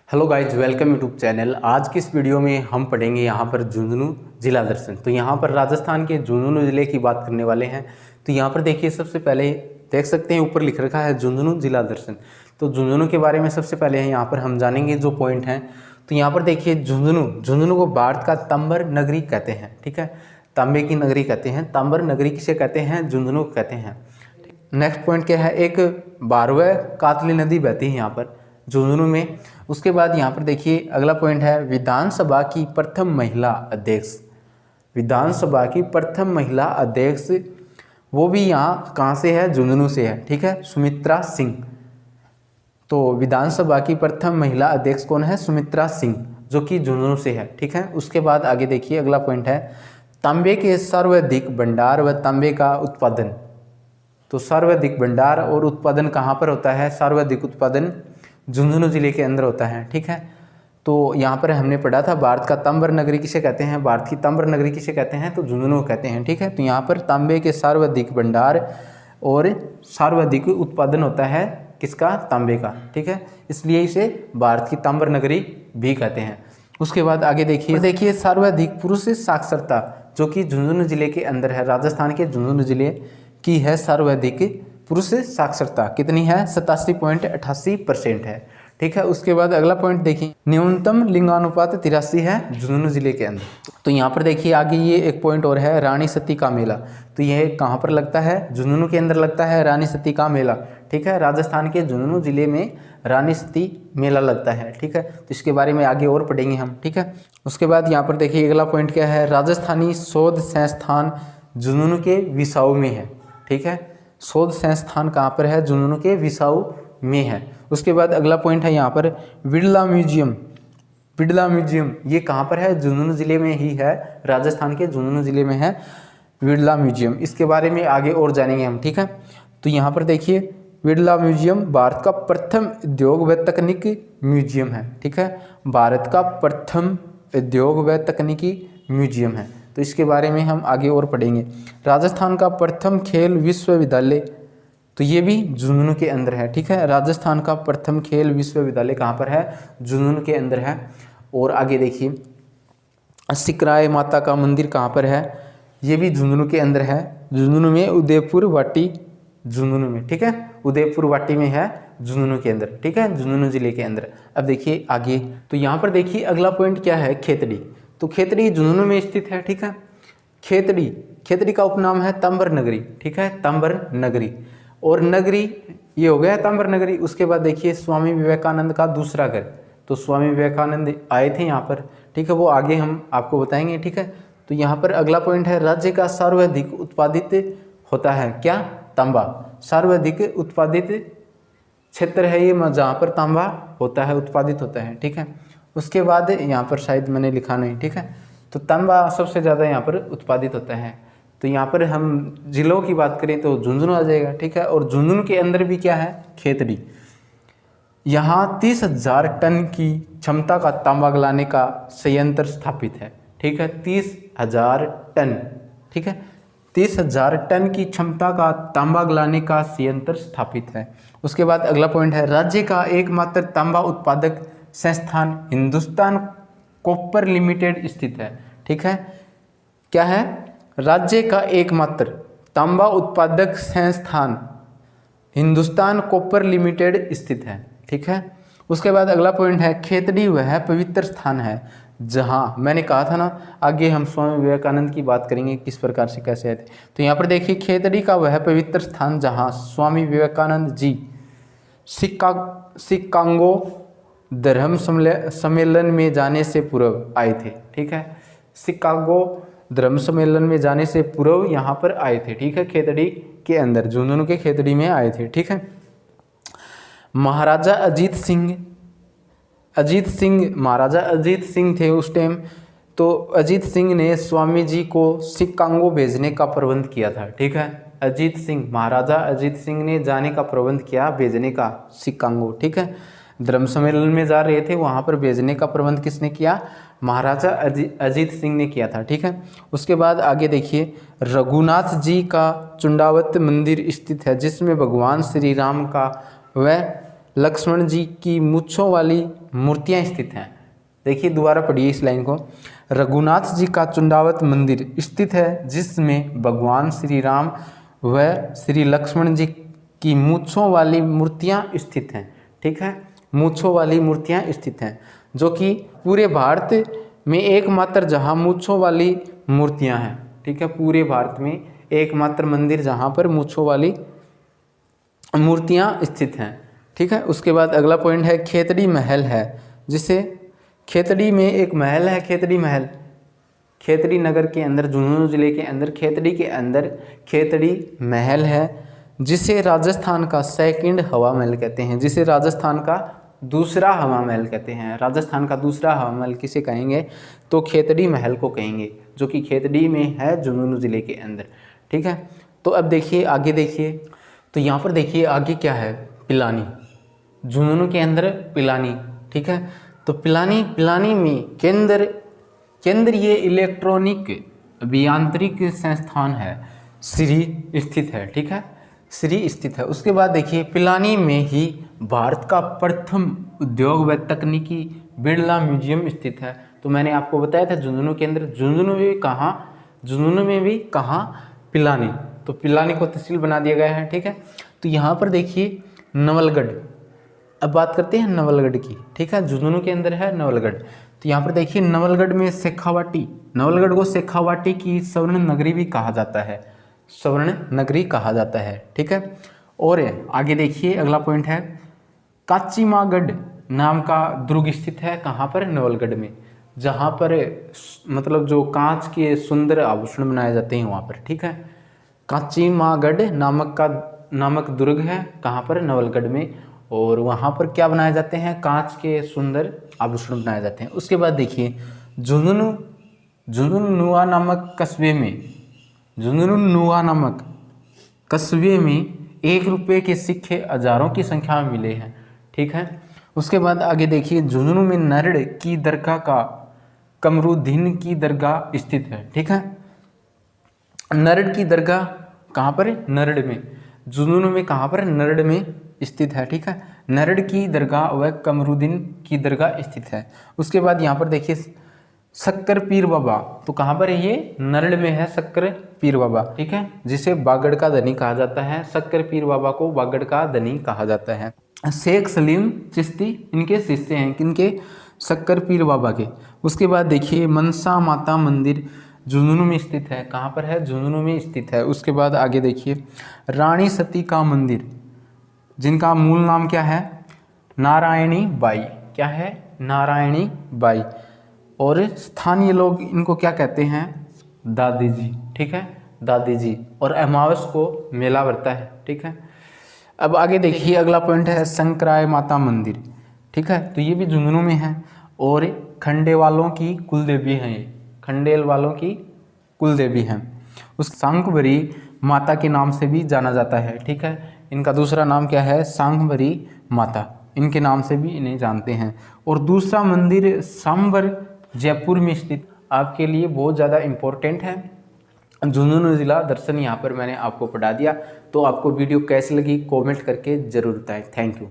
Hello guys, welcome YouTube channel. आज की इस वीडियो में हम पढ़ेंगे यहाँ पर झुंझुनू जिला दर्शन। तो यहाँ पर राजस्थान के झुंझुनू ज़िले की बात करने वाले हैं। तो यहाँ पर देखिए, सबसे पहले देख सकते हैं ऊपर लिख रखा है झुंझुनू जिला दर्शन। तो झुंझुनू के बारे में सबसे पहले यहाँ पर हम जानेंगे जो पॉइंट हैं। तो यहाँ पर देखिए, झुंझुनू को भारत का तांबर नगरी कहते हैं। ठीक है, तांबे की नगरी कहते हैं। तांबर नगरी किसे कहते हैं? झुंझुनू कहते हैं। नेक्स्ट पॉइंट क्या है? एक 12 कातली नदी बहती है यहाँ पर झुंझुनू में। उसके बाद यहाँ पर देखिए अगला पॉइंट है विधानसभा की प्रथम महिला अध्यक्ष। विधानसभा की प्रथम महिला अध्यक्ष वो भी यहाँ कहाँ से है? झुंझुनू से है। ठीक है, सुमित्रा सिंह। तो विधानसभा की प्रथम महिला अध्यक्ष कौन है? सुमित्रा सिंह, जो कि झुंझुनू से है। ठीक है, उसके बाद आगे देखिए अगला पॉइंट है तांबे के सर्वाधिक भंडार व तांबे का उत्पादन। तो सर्वाधिक भंडार और उत्पादन कहाँ पर होता है? सर्वाधिक उत्पादन झुंझुनू जिले के अंदर होता है। ठीक है, तो यहाँ पर हमने पढ़ा था भारत का तांबर नगरी किसे कहते हैं? भारत की तांबर नगरी किसे कहते हैं? तो झुंझुनू कहते हैं। ठीक है, तो यहाँ पर तांबे के सर्वाधिक भंडार और सर्वाधिक उत्पादन होता है किसका? तांबे का। ठीक है, इसलिए इसे भारत की तांबर नगरी भी कहते हैं। उसके बाद आगे देखिए सर्वाधिक पुरुष साक्षरता, जो कि झुंझुनू जिले के अंदर है। राजस्थान के झुंझुनू जिले की है सर्वाधिक पुरुष साक्षरता। कितनी है? 87.88% है। ठीक है, उसके बाद अगला पॉइंट देखिए न्यूनतम लिंगानुपात 83 है झुंझुनू जिले के अंदर। तो यहाँ पर देखिए आगे ये एक पॉइंट और है रानी सती का मेला। तो यह कहाँ पर लगता है? झुंझुनू के अंदर लगता है रानी सती का मेला। ठीक है, राजस्थान के झुंझुनू जिले में रानी सती मेला लगता है। ठीक है, तो इसके बारे में आगे और पढ़ेंगे हम। ठीक है, उसके बाद यहाँ पर देखिए अगला पॉइंट क्या है? राजस्थानी शोध संस्थान झुंझुनू के विसाऊ में है। ठीक है, शोध संस्थान कहाँ पर है? झुंझुनू के विसाऊ में है। उसके बाद अगला पॉइंट है यहाँ पर बिड़ला म्यूजियम। बिड़ला म्यूजियम ये कहाँ पर है? झुंझुनू जिले में ही है। राजस्थान के झुंझुनू जिले में है बिड़ला म्यूजियम। इसके बारे में आगे और जानेंगे हम। ठीक है, तो यहाँ पर देखिए बिड़ला म्यूजियम भारत का प्रथम उद्योग व तकनीकी म्यूजियम है। ठीक है, भारत का प्रथम उद्योग व तकनीकी म्यूजियम है। तो इसके बारे में हम आगे और पढ़ेंगे। राजस्थान का प्रथम खेल विश्वविद्यालय, तो ये भी झुंझुनू के अंदर है। ठीक है, राजस्थान का प्रथम खेल विश्वविद्यालय कहाँ पर है? झुंझुनू के अंदर है। और आगे देखिए सिकराय माता का मंदिर कहाँ पर है? ये भी झुंझुनू के अंदर है। झुंझुनू में उदयपुर वाटी, झुंझुनू में। ठीक है, उदयपुर वाटी में है झुंझुनू के अंदर। ठीक है, झुंझुनू जिले के अंदर। अब देखिए आगे, तो यहाँ पर देखिए अगला पॉइंट क्या है? खेतड़ी। तो खेतड़ी झुंझुनू में स्थित है। ठीक है, खेतड़ी का उपनाम है तांबर नगरी। ठीक है, तांबर नगरी और नगरी ये हो गया तांबर नगरी। उसके बाद देखिए स्वामी विवेकानंद का दूसरा घर। तो स्वामी विवेकानंद आए थे यहाँ पर। ठीक है, वो आगे हम आपको बताएंगे। ठीक है, तो यहाँ पर अगला पॉइंट है राज्य का सर्वाधिक उत्पादित होता है क्या? तांबा। सर्वाधिक उत्पादित क्षेत्र है ये जहाँ पर तांबा होता है, उत्पादित होता है। ठीक है, उसके बाद यहाँ पर शायद मैंने लिखा नहीं। ठीक है, तो तांबा सबसे ज़्यादा यहाँ पर उत्पादित होता है। तो यहाँ पर हम जिलों की बात करें तो झुंझुनू आ जाएगा। ठीक है, और झुंझुनू के अंदर भी क्या है? खेतड़ी। यहाँ 30,000 टन की क्षमता का तांबा गलाने का संयंत्र स्थापित है। ठीक है, 30,000 टन। ठीक है, 30,000 टन की क्षमता का तांबा गलाने का संयंत्र स्थापित है। उसके बाद अगला पॉइंट है राज्य का एकमात्र तांबा उत्पादक संस्थान हिंदुस्तान कॉपर लिमिटेड स्थित है। ठीक है, क्या है? राज्य का एकमात्र तांबा उत्पादक संस्थान हिंदुस्तान कॉपर लिमिटेड स्थित है। ठीक है, उसके बाद अगला पॉइंट है खेतड़ी वह पवित्र स्थान है जहां, मैंने कहा था ना आगे हम स्वामी विवेकानंद की बात करेंगे किस प्रकार से कैसे आए थे। तो यहाँ पर देखिए खेतड़ी का वह पवित्र स्थान जहां स्वामी विवेकानंद जी शिकागो धर्म सम्मेलन में जाने से पूर्व आए थे। ठीक है, शिकागो धर्म सम्मेलन में जाने से पूर्व यहाँ पर आए थे। ठीक है, खेतड़ी के अंदर, झुंझुनू के खेतड़ी में आए थे। ठीक है, महाराजा अजीत सिंह थे उस टाइम। तो अजीत सिंह ने स्वामी जी को शिकागो भेजने का प्रबंध किया था। ठीक है, महाराजा अजीत सिंह ने जाने का प्रबंध किया, भेजने का शिकागो। ठीक है, धर्म सम्मेलन में जा रहे थे, वहाँ पर भेजने का प्रबंध किसने किया? महाराजा अजीत सिंह ने किया था। ठीक है, उसके बाद आगे देखिए रघुनाथ जी का चुंडावत मंदिर स्थित है जिसमें भगवान श्री राम का व लक्ष्मण जी की मूंछों वाली मूर्तियां स्थित हैं। देखिए दोबारा पढ़िए इस लाइन को। रघुनाथ जी का चुंडावत मंदिर स्थित है जिसमें भगवान श्री राम व श्री लक्ष्मण जी की मूंछों वाली मूर्तियां स्थित हैं। ठीक है, मूंछों वाली मूर्तियां स्थित हैं, जो कि पूरे भारत में एकमात्र जहां मूंछों वाली मूर्तियां हैं। ठीक है, पूरे भारत में एकमात्र मंदिर जहां पर मूंछों वाली मूर्तियां स्थित हैं। ठीक है, उसके बाद अगला पॉइंट है खेतड़ी महल है, जिसे खेतड़ी में एक महल है, खेतड़ी महल खेतड़ी नगर के अंदर, झुंझुनू जिले के अंदर खेतड़ी के अंदर खेतड़ी महल है, जिसे राजस्थान का सेकंड हवा महल कहते हैं, जिसे राजस्थान का दूसरा हवा महल कहते हैं। राजस्थान का दूसरा हवा महल किसे कहेंगे, तो खेतड़ी महल को कहेंगे, जो कि खेतड़ी में है झुंझुनू जिले के अंदर। ठीक है, तो अब देखिए आगे देखिए, तो यहाँ पर देखिए आगे क्या है, पिलानी, झुंझुनू के अंदर पिलानी। ठीक है, तो पिलानी में केंद्रीय इलेक्ट्रॉनिक अभियांत्रिक संस्थान है, श्री स्थित है। ठीक है, श्री स्थित है। उसके बाद देखिए पिलानी में ही भारत का प्रथम उद्योग व तकनीकी बिरला म्यूजियम स्थित है। तो मैंने आपको बताया था झुंझुनू के अंदर, झुंझुनू में भी कहाँ, पिलानी, तो पिलानी को तहसील बना दिया गया है। ठीक है, तो यहाँ पर देखिए नवलगढ़, अब बात करते हैं नवलगढ़ की। ठीक है, झुंझुनू के अंदर है नवलगढ़, तो यहाँ पर देखिए नवलगढ़ में शेखावाटी, नवलगढ़ को शेखावाटी की स्वर्ण नगरी भी कहा जाता है, स्वर्ण नगरी कहा जाता है। ठीक है, और आगे देखिए अगला पॉइंट है काचीमागढ़ नाम का दुर्ग स्थित है, कहाँ पर, नवलगढ़ में, जहाँ पर मतलब जो कांच के सुंदर आभूषण बनाए जाते हैं वहाँ पर। ठीक है, काचीमागढ़ नामक दुर्ग है, कहाँ पर, नवलगढ़ में, और वहाँ पर क्या बनाए जाते हैं, कांच के सुंदर आभूषण बनाए जाते हैं। उसके बाद देखिए झुंझुनुआ नामक कस्बे में 1 रुपये के सिक्के हजारों की संख्या में मिले हैं। ठीक है, उसके बाद आगे देखिए झुंझुनू में नरड़ की दरगाह का कमरुद्दीन की दरगाह स्थित है। ठीक है, नरड़ की दरगाह कहाँ पर, नरड़ में, झुंझुनू में कहाँ पर, नरड़ में स्थित है। ठीक है, नरड़ की दरगाह व कमरुद्दीन की दरगाह स्थित है। उसके बाद यहाँ पर देखिए शक्कर पीर बाबा, तो कहाँ पर है ये, नरड़ में है शक्कर पीर बाबा। ठीक है, जिसे बागड़ का धनी कहा जाता है, शक्कर पीर बाबा को बागड़ का धनी कहा जाता है। शेख सलीम चिश्ती इनके शिष्य हैं, किनके, शक्कर पीर बाबा के। उसके बाद देखिए मनसा माता मंदिर झुंझुनू में स्थित है, कहाँ पर है, झुंझुनू में स्थित है। उसके बाद आगे देखिए रानी सती का मंदिर, जिनका मूल नाम क्या है, नारायणी बाई, क्या है, नारायणी बाई, और स्थानीय लोग इनको क्या कहते हैं, दादी जी। ठीक है, दादी जी, और अमावस को मेला भरता है। ठीक है, अब आगे देखिए अगला पॉइंट है शंकराय माता मंदिर। ठीक है, तो ये भी झुंझुनू में है, और खंडेवालों की कुलदेवी हैं, ये खंडेल वालों की कुलदेवी हैं। उस सांकभरी माता के नाम से भी जाना जाता है। ठीक है, इनका दूसरा नाम क्या है, सांकभरी माता, इनके नाम से भी इन्हें जानते हैं। और दूसरा मंदिर सांबर जयपुर में स्थित, आपके लिए बहुत ज़्यादा इम्पोर्टेंट है, झुंझुनू जिला दर्शन यहाँ पर मैंने आपको पढ़ा दिया। तो आपको वीडियो कैसी लगी कमेंट करके ज़रूर बताएं। Thank you.